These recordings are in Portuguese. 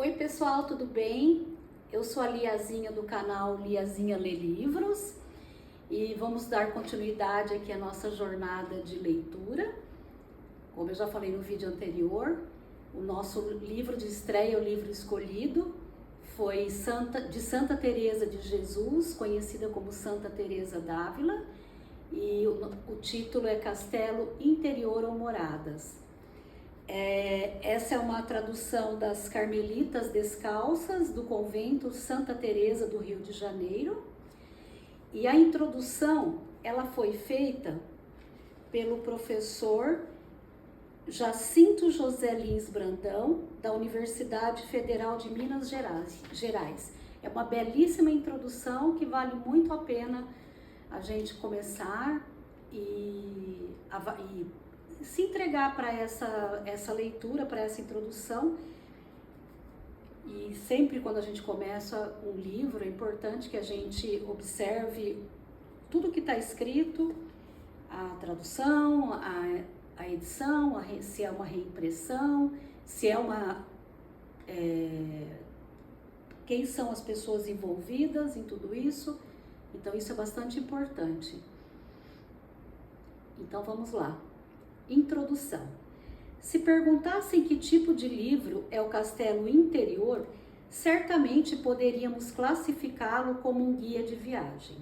Oi pessoal, tudo bem? Eu sou a Liazinha do canal Liazinha Lê Livros e vamos dar continuidade aqui à nossa jornada de leitura. Como eu já falei no vídeo anterior, o nosso livro de estreia, o livro escolhido, foi de Santa Teresa de Jesus, conhecida como Santa Teresa d'Ávila, e o título é Castelo Interior ou Moradas. Essa é uma tradução das Carmelitas Descalças do convento Santa Teresa do Rio de Janeiro, e a introdução ela foi feita pelo professor Jacinto José Lins Brandão, da Universidade Federal de Minas Gerais. É uma belíssima introdução que vale muito a pena a gente começar e se entregar para essa leitura, para essa introdução. E sempre quando a gente começa um livro, é importante que a gente observe tudo que está escrito, a tradução, a edição, se é uma reimpressão, se é quem são as pessoas envolvidas em tudo isso. Então isso é bastante importante. Então vamos lá. Introdução. Se perguntassem que tipo de livro é o Castelo Interior, certamente poderíamos classificá-lo como um guia de viagem.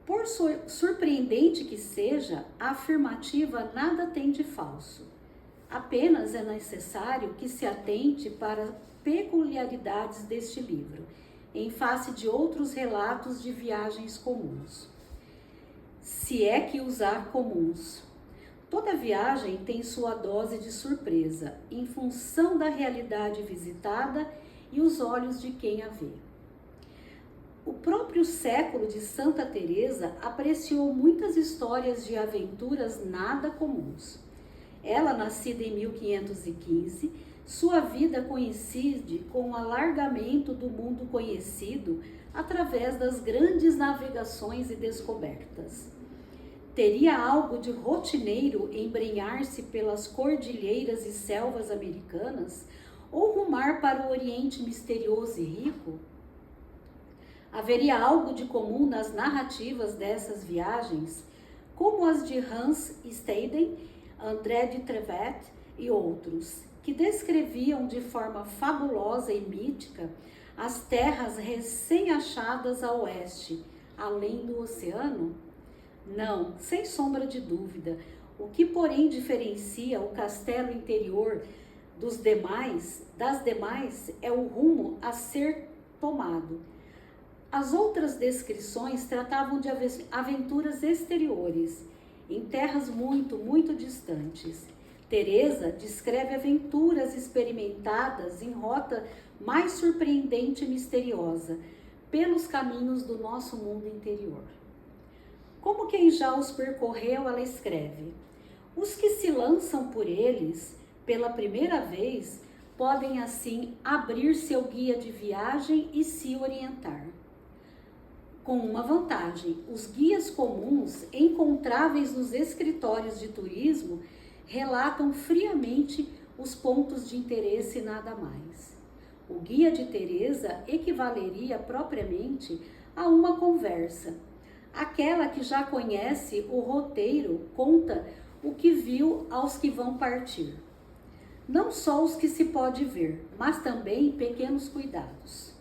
Por surpreendente que seja, a afirmativa nada tem de falso. Apenas é necessário que se atente para peculiaridades deste livro, em face de outros relatos de viagens comuns. Se é que os há comuns. Toda viagem tem sua dose de surpresa, em função da realidade visitada e os olhos de quem a vê. O próprio século de Santa Teresa apreciou muitas histórias de aventuras nada comuns. Ela, nascida em 1515, sua vida coincide com o alargamento do mundo conhecido através das grandes navegações e descobertas. Teria algo de rotineiro embrenhar-se pelas cordilheiras e selvas americanas ou rumar para o Oriente misterioso e rico? Haveria algo de comum nas narrativas dessas viagens, como as de Hans Staden, André de Trevet e outros, que descreviam de forma fabulosa e mítica as terras recém-achadas a oeste, além do oceano? Não, sem sombra de dúvida. O que, porém, diferencia o castelo interior das demais é o rumo a ser tomado. As outras descrições tratavam de aventuras exteriores, em terras muito, muito distantes. Teresa descreve aventuras experimentadas em rota mais surpreendente e misteriosa, pelos caminhos do nosso mundo interior. Como quem já os percorreu, ela escreve: os que se lançam por eles pela primeira vez podem assim abrir seu guia de viagem e se orientar. Com uma vantagem: os guias comuns, encontráveis nos escritórios de turismo, relatam friamente os pontos de interesse e nada mais. O guia de Teresa equivaleria propriamente a uma conversa. Aquela que já conhece o roteiro conta o que viu aos que vão partir. Não só os que se pode ver, mas também pequenos cuidados.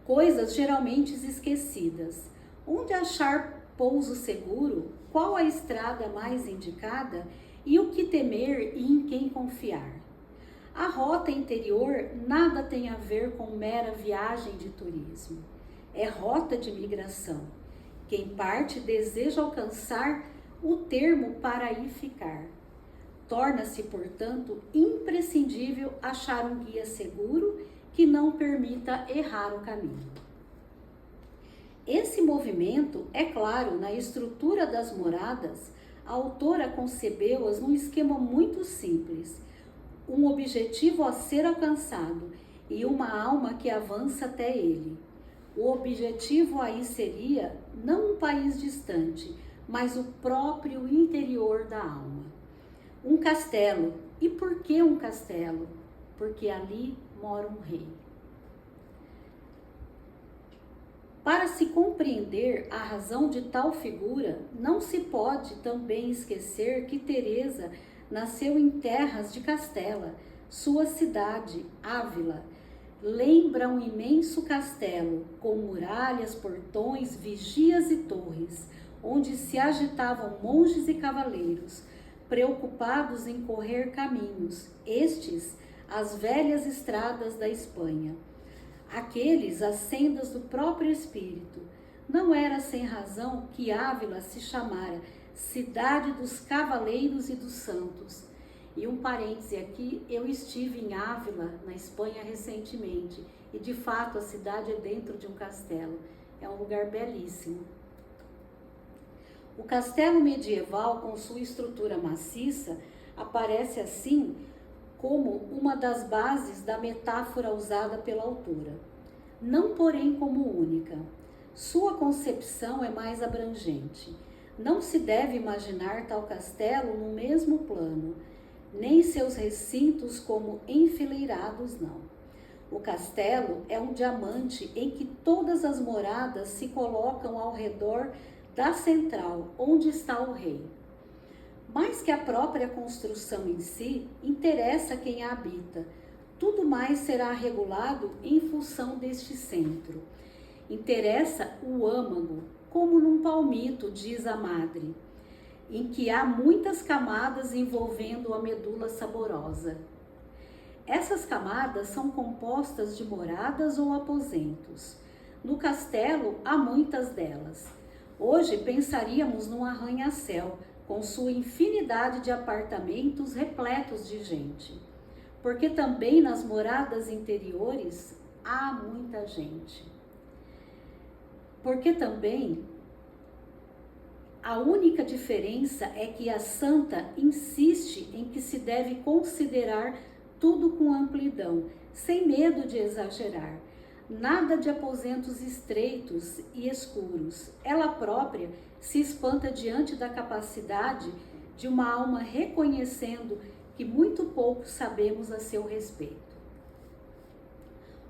Coisas geralmente esquecidas. Onde achar pouso seguro, qual a estrada mais indicada e o que temer e em quem confiar. A rota interior nada tem a ver com mera viagem de turismo. É rota de migração. Quem parte deseja alcançar o termo para aí ficar. Torna-se, portanto, imprescindível achar um guia seguro que não permita errar o caminho. Esse movimento, é claro, na estrutura das moradas, a autora concebeu-as num esquema muito simples, um objetivo a ser alcançado e uma alma que avança até ele. O objetivo aí seria não um país distante, mas o próprio interior da alma. Um castelo. E por que um castelo? Porque ali mora um rei. Para se compreender a razão de tal figura, não se pode também esquecer que Teresa nasceu em terras de Castela. Sua cidade, Ávila, lembra um imenso castelo, com muralhas, portões, vigias e torres, onde se agitavam monges e cavaleiros, preocupados em correr caminhos, estes as velhas estradas da Espanha. Aqueles as sendas do próprio espírito. Não era sem razão que Ávila se chamara Cidade dos Cavaleiros e dos Santos. E um parêntese aqui, eu estive em Ávila, na Espanha, recentemente, e de fato a cidade é dentro de um castelo. É um lugar belíssimo. O castelo medieval, com sua estrutura maciça, aparece assim como uma das bases da metáfora usada pela autora, não porém como única. Sua concepção é mais abrangente. Não se deve imaginar tal castelo no mesmo plano, nem seus recintos como enfileirados, não. O castelo é um diamante em que todas as moradas se colocam ao redor da central, onde está o rei. Mais que a própria construção em si, interessa quem a habita. Tudo mais será regulado em função deste centro. Interessa o âmago, como num palmito, diz a madre, em que há muitas camadas envolvendo a medula saborosa. Essas camadas são compostas de moradas ou aposentos. No castelo há muitas delas. Hoje pensaríamos num arranha-céu, com sua infinidade de apartamentos repletos de gente. Porque também nas moradas interiores há muita gente. Porque também a única diferença é que a santa insiste em que se deve considerar tudo com amplidão, sem medo de exagerar. Nada de aposentos estreitos e escuros. Ela própria se espanta diante da capacidade de uma alma, reconhecendo que muito pouco sabemos a seu respeito.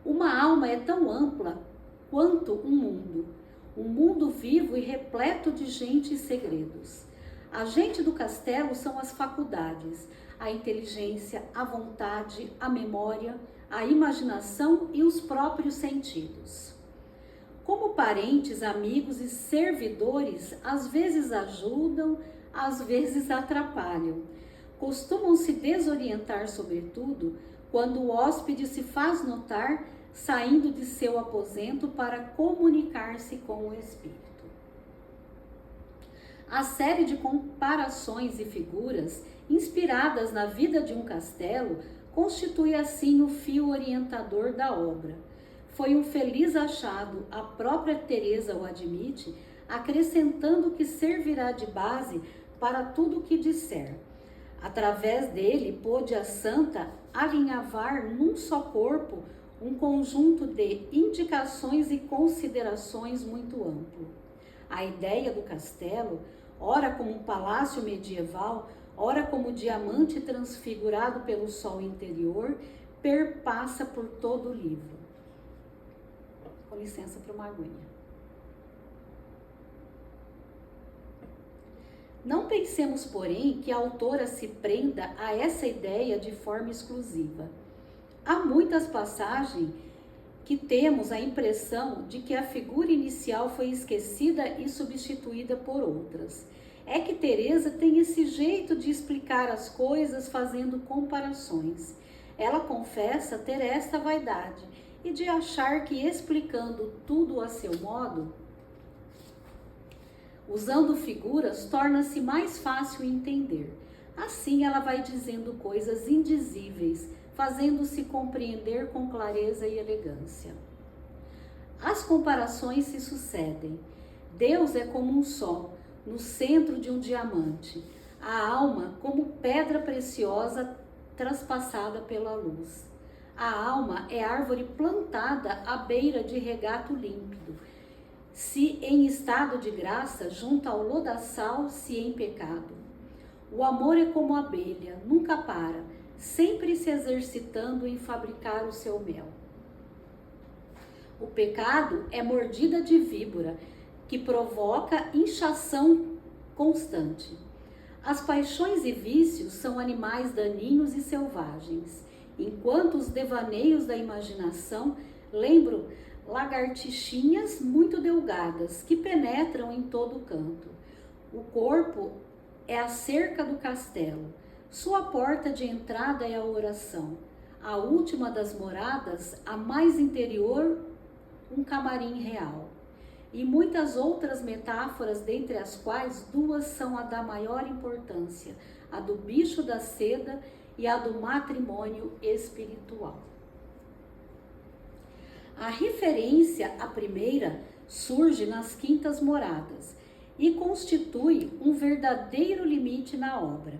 Uma alma é tão ampla quanto um mundo vivo e repleto de gente e segredos. A gente do castelo são as faculdades, a inteligência, a vontade, a memória, a imaginação e os próprios sentidos. Como parentes, amigos e servidores, às vezes ajudam, às vezes atrapalham. Costumam se desorientar, sobretudo, quando o hóspede se faz notar saindo de seu aposento para comunicar-se com o espírito. A série de comparações e figuras inspiradas na vida de um castelo constitui assim o fio orientador da obra. Foi um feliz achado, a própria Teresa o admite, acrescentando que servirá de base para tudo o que disser. Através dele, pôde a santa alinhavar num só corpo um conjunto de indicações e considerações muito amplo. A ideia do castelo, ora como um palácio medieval, ora como diamante transfigurado pelo sol interior, perpassa por todo o livro. Com licença para uma aguinha. Não pensemos, porém, que a autora se prenda a essa ideia de forma exclusiva. Há muitas passagens que temos a impressão de que a figura inicial foi esquecida e substituída por outras. É que Teresa tem esse jeito de explicar as coisas fazendo comparações. Ela confessa ter esta vaidade e de achar que explicando tudo a seu modo, usando figuras, torna-se mais fácil entender. Assim ela vai dizendo coisas indizíveis, fazendo-se compreender com clareza e elegância. As comparações se sucedem. Deus é como um sol, no centro de um diamante. A alma como pedra preciosa traspassada pela luz. A alma é árvore plantada à beira de regato límpido, se em estado de graça, junto ao lodaçal, se em pecado. O amor é como abelha, nunca para, sempre se exercitando em fabricar o seu mel. O pecado é mordida de víbora, que provoca inchação constante. As paixões e vícios são animais daninhos e selvagens, enquanto os devaneios da imaginação lembram lagartixinhas muito delgadas que penetram em todo canto. O corpo é a cerca do castelo, sua porta de entrada é a oração, a última das moradas, a mais interior, um camarim real. E muitas outras metáforas, dentre as quais duas são a da maior importância, a do bicho da seda e a do matrimônio espiritual. A referência à primeira surge nas quintas moradas e constitui um verdadeiro limite na obra.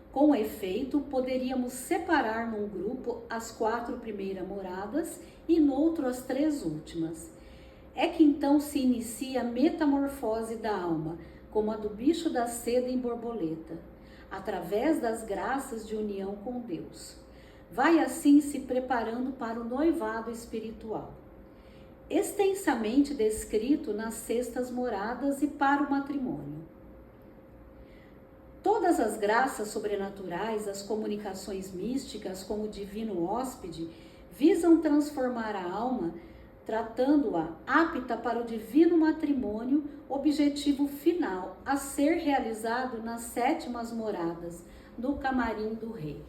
Com efeito, poderíamos separar num grupo as 4 primeiras moradas e noutro as 3 últimas. É que então se inicia a metamorfose da alma, como a do bicho da seda em borboleta, através das graças de união com Deus. Vai assim se preparando para o noivado espiritual, extensamente descrito nas sextas moradas e para o matrimônio. Todas as graças sobrenaturais, as comunicações místicas como o divino hóspede, visam transformar a alma, tratando-a apta para o divino matrimônio, objetivo final a ser realizado nas 7ª moradas, no camarim do rei.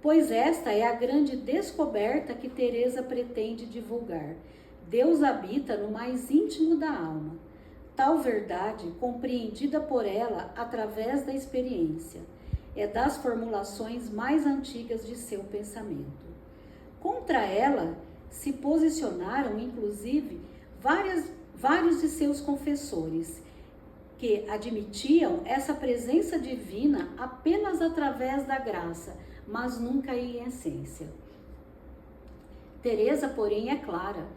Pois esta é a grande descoberta que Teresa pretende divulgar. Deus habita no mais íntimo da alma. Tal verdade, compreendida por ela através da experiência, é das formulações mais antigas de seu pensamento. Contra ela se posicionaram, inclusive, vários de seus confessores, que admitiam essa presença divina apenas através da graça, mas nunca em essência. Teresa, porém, é clara.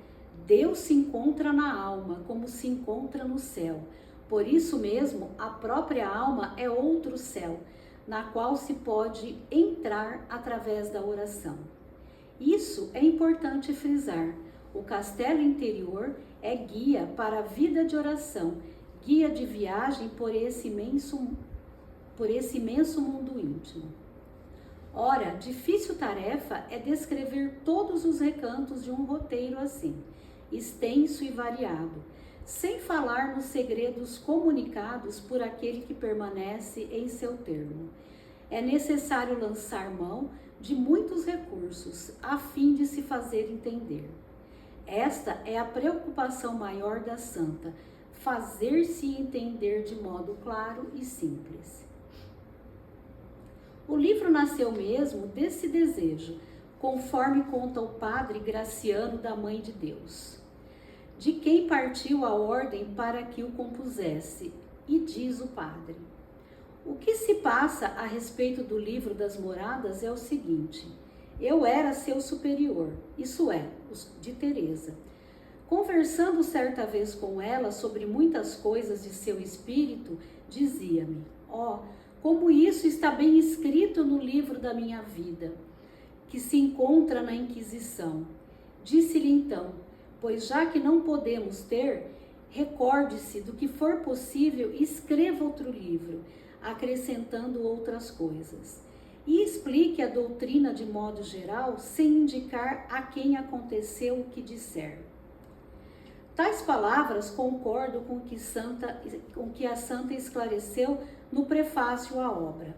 Deus se encontra na alma, como se encontra no céu. Por isso mesmo, a própria alma é outro céu, na qual se pode entrar através da oração. Isso é importante frisar. O castelo interior é guia para a vida de oração, guia de viagem por esse imenso mundo íntimo. Ora, difícil tarefa é descrever todos os recantos de um roteiro assim, extenso e variado, sem falar nos segredos comunicados por aquele que permanece em seu termo. É necessário lançar mão de muitos recursos, a fim de se fazer entender. Esta é a preocupação maior da santa, fazer-se entender de modo claro e simples. O livro nasceu mesmo desse desejo, conforme conta o padre Graciano da Mãe de Deus, de quem partiu a ordem para que o compusesse, e diz o padre: o que se passa a respeito do livro das moradas é o seguinte: eu era seu superior, isso é, de Teresa. Conversando certa vez com ela sobre muitas coisas de seu espírito, dizia-me: como isso está bem escrito no livro da minha vida, que se encontra na Inquisição. Disse-lhe então: pois já que não podemos ter, recorde-se do que for possível e escreva outro livro, acrescentando outras coisas. E explique a doutrina de modo geral, sem indicar a quem aconteceu o que disser. Tais palavras concordo com o que a santa esclareceu no prefácio à obra.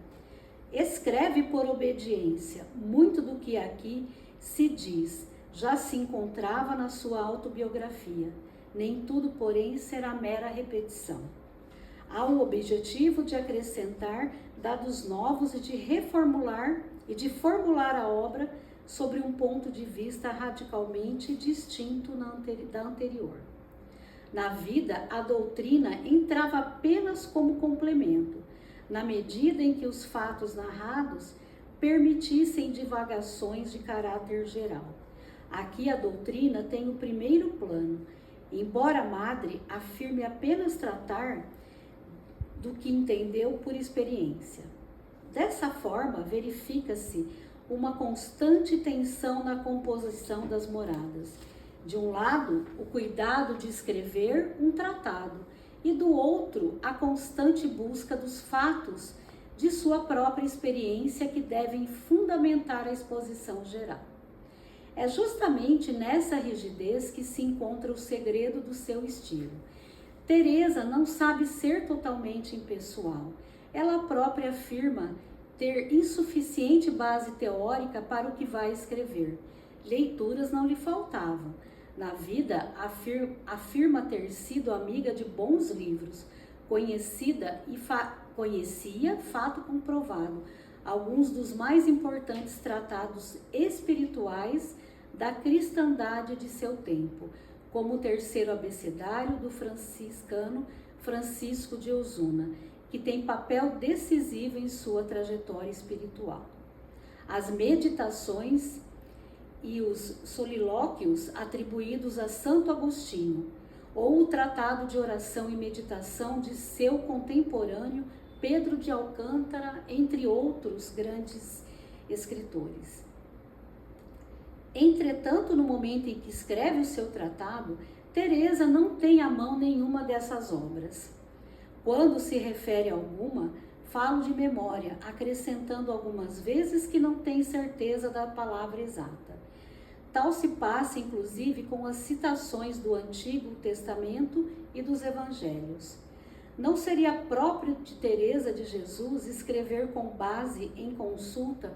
Escreve por obediência. Muito do que aqui se diz já se encontrava na sua autobiografia. Nem tudo, porém, será mera repetição. Há o objetivo de acrescentar dados novos e de reformular e de formular a obra sobre um ponto de vista radicalmente distinto da anterior. Na vida, a doutrina entrava apenas como complemento, na medida em que os fatos narrados permitissem divagações de caráter geral. Aqui a doutrina tem o primeiro plano, embora a madre afirme apenas tratar do que entendeu por experiência. Dessa forma, verifica-se uma constante tensão na composição das moradas. De um lado, o cuidado de escrever um tratado, e do outro, a constante busca dos fatos de sua própria experiência que devem fundamentar a exposição geral. É justamente nessa rigidez que se encontra o segredo do seu estilo. Teresa não sabe ser totalmente impessoal. Ela própria afirma ter insuficiente base teórica para o que vai escrever. Leituras não lhe faltavam. Na vida, afirma ter sido amiga de bons livros, conhecia, fato comprovado, alguns dos mais importantes tratados espirituais da cristandade de seu tempo, como o terceiro abecedário do franciscano Francisco de Osuna, que tem papel decisivo em sua trajetória espiritual. As meditações e os solilóquios atribuídos a Santo Agostinho, ou o tratado de oração e meditação de seu contemporâneo Pedro de Alcântara, entre outros grandes escritores. Entretanto, no momento em que escreve o seu tratado, Teresa não tem à mão nenhuma dessas obras. Quando se refere a alguma, falo de memória, acrescentando algumas vezes que não tem certeza da palavra exata. Tal se passa, inclusive, com as citações do Antigo Testamento e dos Evangelhos. Não seria próprio de Teresa de Jesus escrever com base em consulta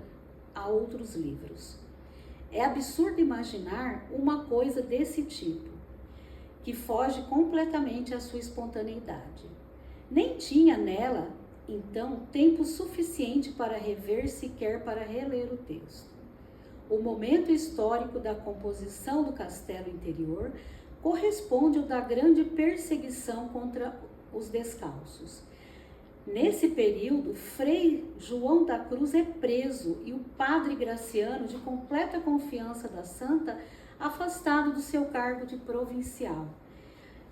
a outros livros. É absurdo imaginar uma coisa desse tipo, que foge completamente à sua espontaneidade. Nem tinha nela, então, tempo suficiente para rever, sequer para reler o texto. O momento histórico da composição do Castelo Interior corresponde ao da grande perseguição contra os descalços. Nesse período, Frei João da Cruz é preso e o padre Graciano, de completa confiança da santa, afastado do seu cargo de provincial.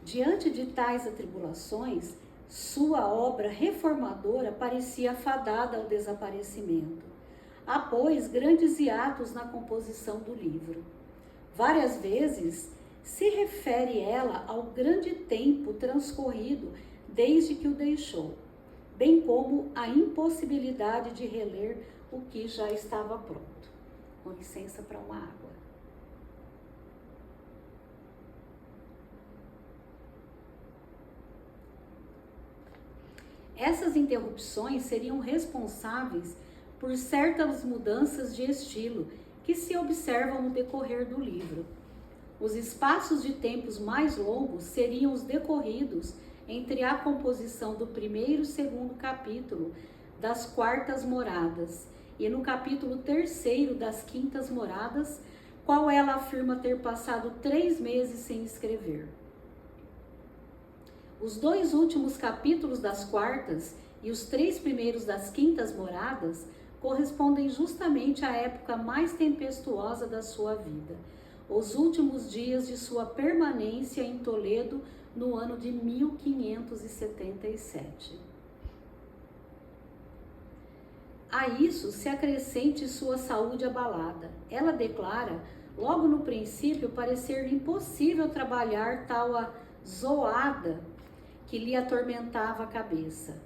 Diante de tais atribulações, sua obra reformadora parecia fadada ao desaparecimento. Há, pois, grandes hiatos na composição do livro. Várias vezes se refere ela ao grande tempo transcorrido desde que o deixou, bem como a impossibilidade de reler o que já estava pronto. Com licença para uma água. Essas interrupções seriam responsáveis por certas mudanças de estilo que se observam no decorrer do livro. Os espaços de tempos mais longos seriam os decorridos entre a composição do primeiro e segundo capítulo das quartas moradas e no capítulo terceiro das quintas moradas, qual ela afirma ter passado 3 meses sem escrever. Os 2 últimos capítulos das quartas e os 3 primeiros das quintas moradas correspondem justamente à época mais tempestuosa da sua vida, os últimos dias de sua permanência em Toledo no ano de 1577. A isso se acrescente sua saúde abalada. Ela declara, logo no princípio, parecer-lhe impossível trabalhar tal a zoada que lhe atormentava a cabeça.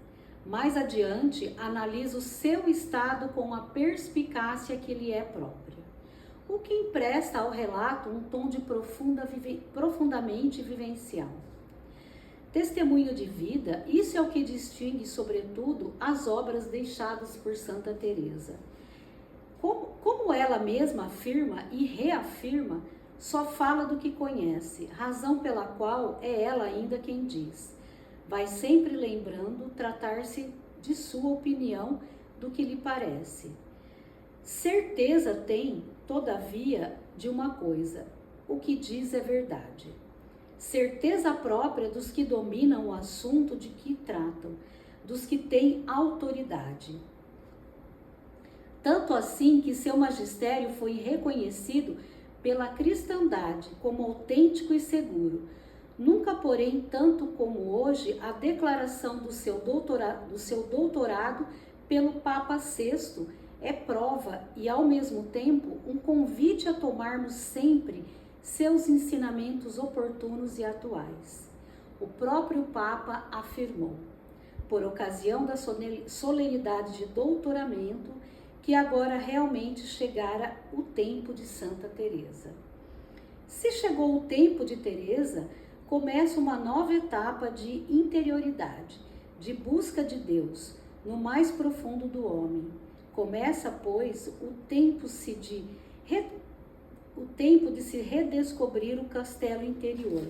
Mais adiante, analisa o seu estado com a perspicácia que lhe é própria, o que empresta ao relato um tom de profundamente vivencial. Testemunho de vida, isso é o que distingue, sobretudo, as obras deixadas por Santa Teresa. Como ela mesma afirma e reafirma, só fala do que conhece, razão pela qual é ela ainda quem diz. Vai sempre lembrando tratar-se de sua opinião do que lhe parece. Certeza tem, todavia, de uma coisa: o que diz é verdade. Certeza própria dos que dominam o assunto de que tratam, dos que têm autoridade. Tanto assim que seu magistério foi reconhecido pela cristandade como autêntico e seguro. Nunca, porém, tanto como hoje, a declaração do seu doutorado pelo Papa VI é prova e, ao mesmo tempo, um convite a tomarmos sempre seus ensinamentos oportunos e atuais. O próprio Papa afirmou, por ocasião da solenidade de doutoramento, que agora realmente chegara o tempo de Santa Teresa. Se chegou o tempo de Teresa, começa uma nova etapa de interioridade, de busca de Deus, no mais profundo do homem. Começa, pois, o tempo de se redescobrir o castelo interior,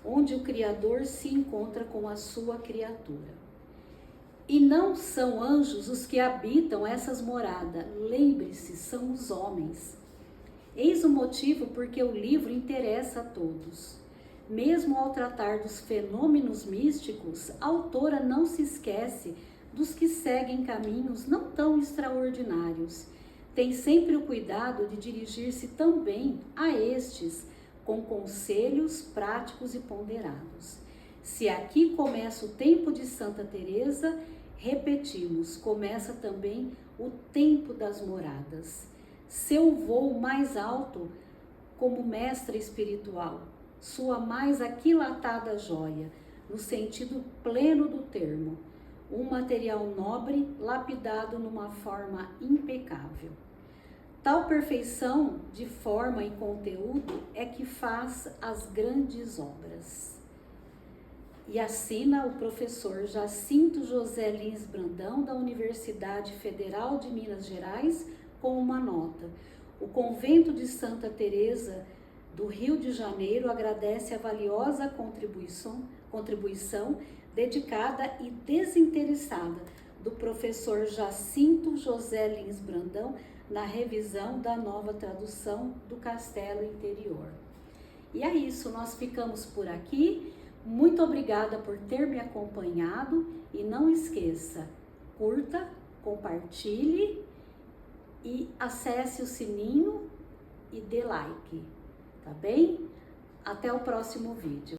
onde o Criador se encontra com a sua criatura. E não são anjos os que habitam essas moradas, lembre-se, são os homens. Eis o motivo porque o livro interessa a todos. Mesmo ao tratar dos fenômenos místicos, a autora não se esquece dos que seguem caminhos não tão extraordinários. Tem sempre o cuidado de dirigir-se também a estes com conselhos práticos e ponderados. Se aqui começa o tempo de Santa Teresa, repetimos, começa também o tempo das moradas. Seu voo mais alto como mestra espiritual, sua mais aquilatada joia, no sentido pleno do termo, um material nobre lapidado numa forma impecável. Tal perfeição de forma e conteúdo é que faz as grandes obras. E assina o professor Jacinto José Lins Brandão, da Universidade Federal de Minas Gerais, com uma nota. O Convento de Santa Teresa do Rio de Janeiro agradece a valiosa contribuição dedicada e desinteressada do professor Jacinto José Lins Brandão na revisão da nova tradução do Castelo Interior. E é isso, nós ficamos por aqui. Muito obrigada por ter me acompanhado e não esqueça, curta, compartilhe e acesse o sininho e dê like, tá bem? Até o próximo vídeo.